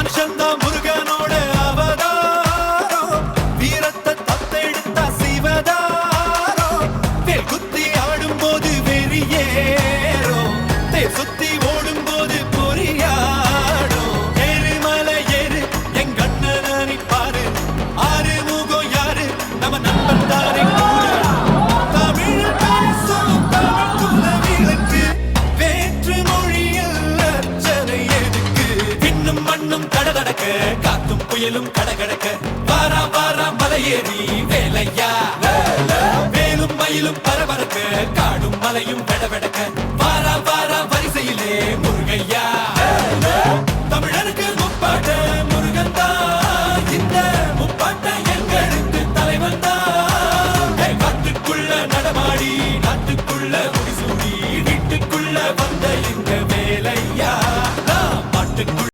மனுஷன்தான் முருகனோட அவதாரம், வீரத்தை தத்தெடுத்தா சிவதாரம். வேல் குத்தி ஆடும் போது வெறியேறும், தேர் சுத்தி ஓடும் போது பொறியாடும். ஏறுமலை ஏறு எங்கண்ணனை பாரு, ஆறு முகம் யாரு நம்ம நண்பன் தானே கூறு. தமிழ் பேசும் தமிழ் குலவிளக்கு, வேற்று மொழியில் அர்ச்சனை எதுக்கு? விண்ணும் மண்ணும் கடகடக்க, காத்தும் புயலும் கடகடக்க, வாரா வாரா மலையேறி வேலையா. வேலும் மயிலும் பரபரக்க, காடும் மலையும் வெடவெடக்க.